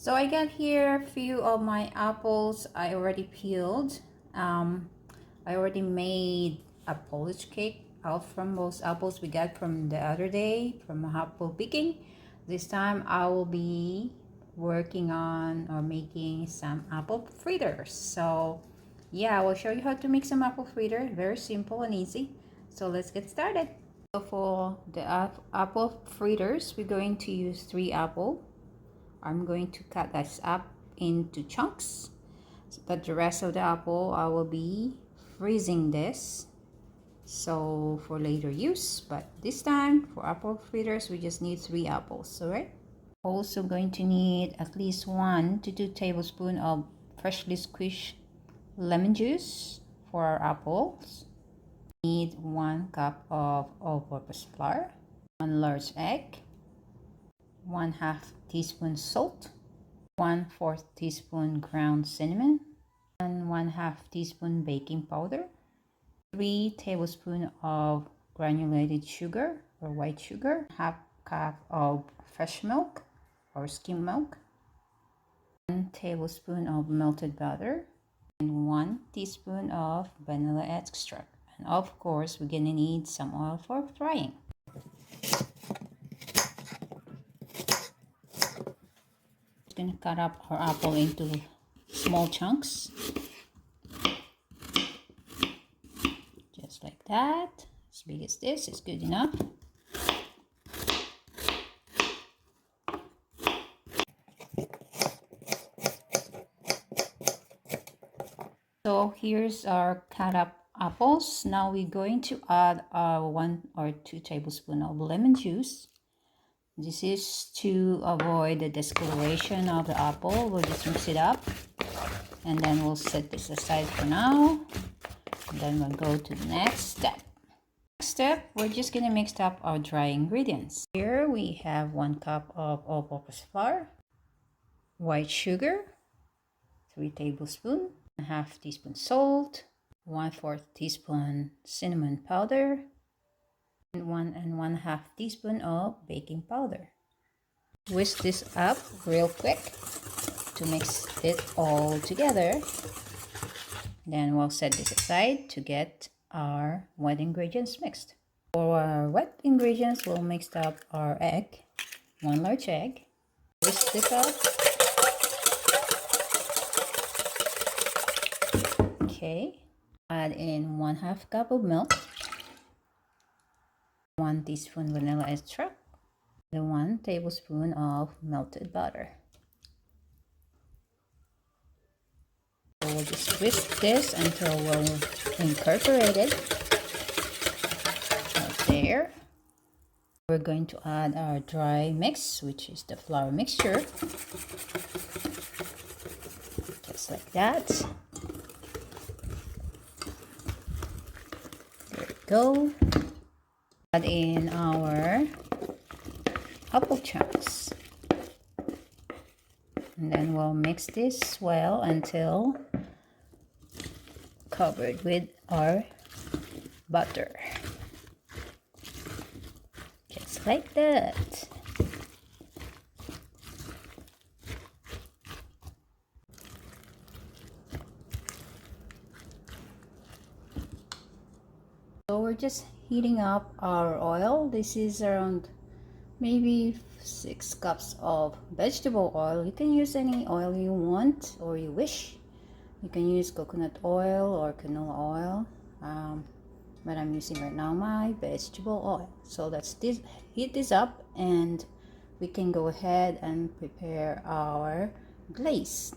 So I got here a few of my apples I already peeled. I already made a polish cake out from those apples we got from the other day from apple picking. This time I will be working on or making some apple fritters. So yeah, I will show you how to make some apple fritter. Very simple and easy. So let's get started. So for the apple fritters, we're going to use 3 apples. I'm going to cut this up into chunks, but the rest of the apple I will be freezing this so for later use. But this time for apple fritters we just need 3 apples. All right, also going to need at least 1 to 2 tablespoons of freshly squeezed lemon juice for our apples. Need 1 cup of all-purpose flour, 1 large egg, 1/2 teaspoon salt, 1/4 teaspoon ground cinnamon, and 1/2 teaspoon baking powder, 3 tablespoons of granulated sugar or white sugar, 1/2 cup of fresh milk or skim milk, 1 tablespoon of melted butter, and 1 teaspoon of vanilla extract. And of course, we're gonna need some oil for frying. Going to cut up our apple into small chunks, just like that. As big as this is good enough. So here's our cut up apples. Now we're going to add 1 or 2 tablespoons of lemon juice. This is to avoid the discoloration of the apple. We'll just mix it up and then we'll set this aside for now. And then we'll go to the next step. Next step, we're just gonna mix up our dry ingredients. Here we have 1 cup of all-purpose flour, white sugar, 3 tablespoons, 1/2 teaspoon salt, 1/4 teaspoon cinnamon powder, and 1 1/2 teaspoon of baking powder. Whisk this up real quick to mix it all together. Then we'll set this aside to get our wet ingredients mixed. For our wet ingredients, we'll mix up our egg, 1 large egg. Whisk this up. Okay, add in 1/2 cup of milk, 1 teaspoon vanilla extract, and 1 tablespoon of melted butter. So we'll just whisk this until we'll incorporate it. Right there. We're going to add our dry mix, which is the flour mixture. Just like that. There we go. Add in our apple chunks, and then we'll mix this well until covered with our butter, just like that. So we're just heating up our oil. This is around maybe 6 cups of vegetable oil. You can use any oil you want or you wish. You can use coconut oil or canola oil, but I'm using right now my vegetable oil. So let's heat this up and we can go ahead and prepare our glaze.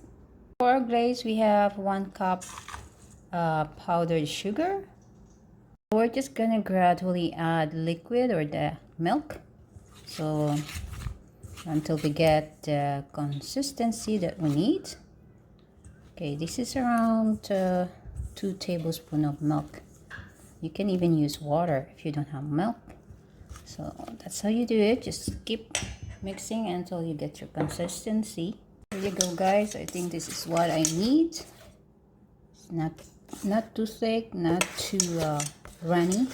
For our glaze, we have 1 cup powdered sugar. We're just gonna gradually add liquid or the milk, so until we get the consistency that we need. Okay, this is around 2 tablespoons of milk. You can even use water if you don't have milk. So that's how you do it. Just keep mixing until you get your consistency. There you go, guys. I think this is what I need. It's not too thick, not too runny.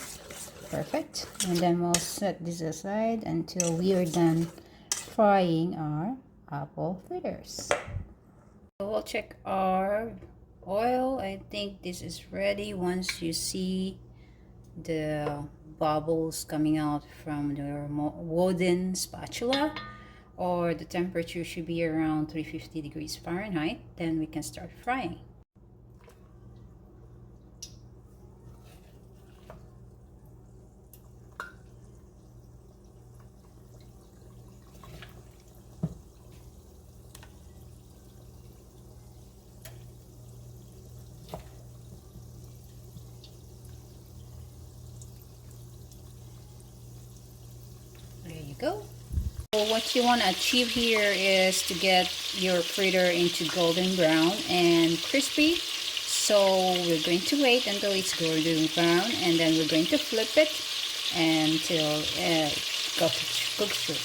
Perfect. And then we'll set this aside until we are done frying our apple fritters. So we'll check our oil. I think this is ready. Once you see the bubbles coming out from the wooden spatula, or the temperature should be around 350 degrees Fahrenheit, then we can start frying. There you go. So what you want to achieve here is to get your fritter into golden brown and crispy. So we're going to wait until it's golden brown, and then we're going to flip it until it cooks through.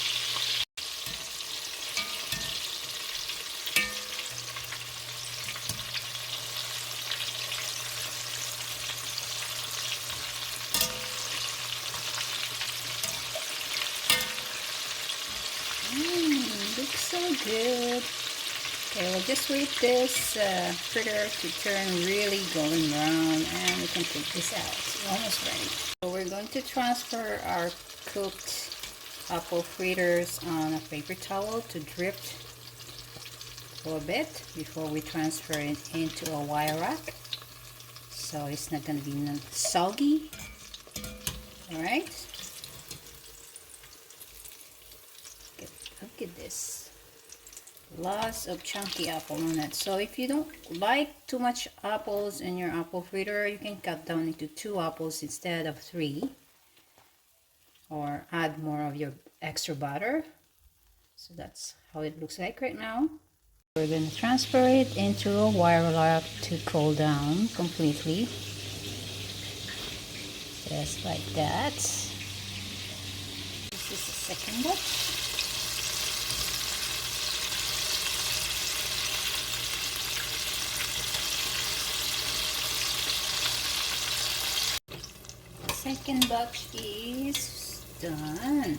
Looks so good. Okay, we'll just wait this fritter to turn really golden brown, and we can take this out. It's almost ready. So we're going to transfer our cooked apple fritters on a paper towel to drip for a bit before we transfer it into a wire rack, so it's not going to be soggy. All right. Look at this, lots of chunky apple on it. So if you don't like too much apples in your apple fritter, you can cut down into 2 apples instead of 3, or add more of your extra butter. So that's how it looks like right now. We're going to transfer it into a wire rack to cool down completely, just like that. This is the second batch. Second batch is done.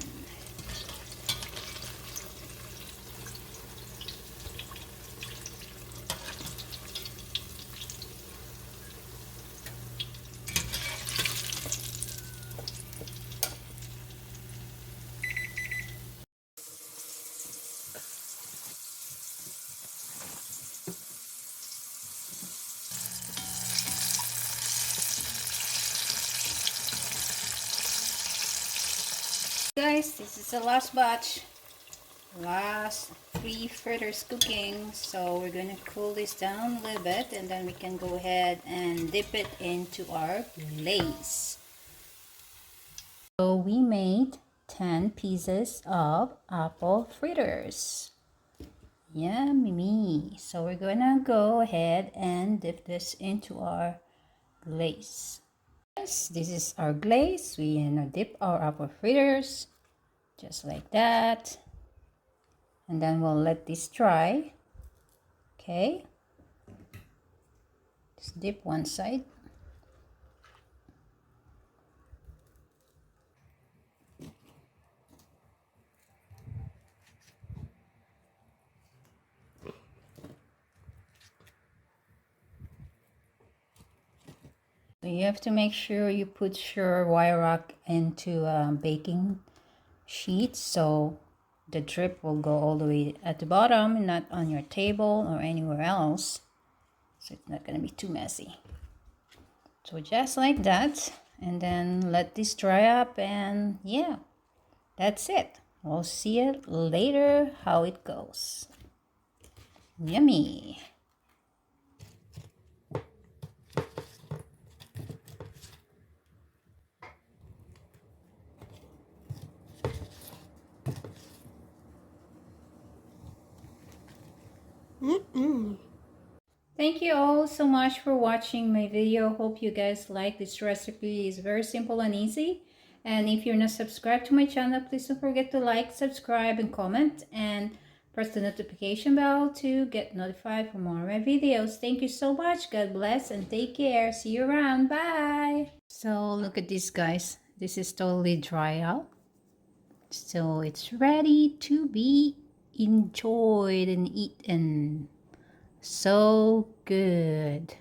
Guys, this is the last batch, last 3 fritters cooking. So we're going to cool this down a little bit, and then we can go ahead and dip it into our glaze. So we made 10 pieces of apple fritters. Yummy. So we're gonna go ahead and dip this into our glaze. This is our glaze. We gonna dip our apple fritters just like that, and then we'll let this dry. Okay, just dip one side. So you have to make sure you put your wire rack into a baking sheet, so the drip will go all the way at the bottom, not on your table or anywhere else, so it's not going to be too messy. So just like that, and then let this dry up, and yeah, that's it. We'll see it later how it goes. Yummy. Thank you all so much for watching my video. Hope you guys like this recipe. It's very simple and easy. And if you're not subscribed to my channel, please don't forget to like, subscribe, and comment, and press the notification bell to get notified for more of my videos. Thank you so much. God bless and take care. See you around. Bye. So look at this, guys. This is totally dry out. So it's ready to be enjoyed and eaten. So good.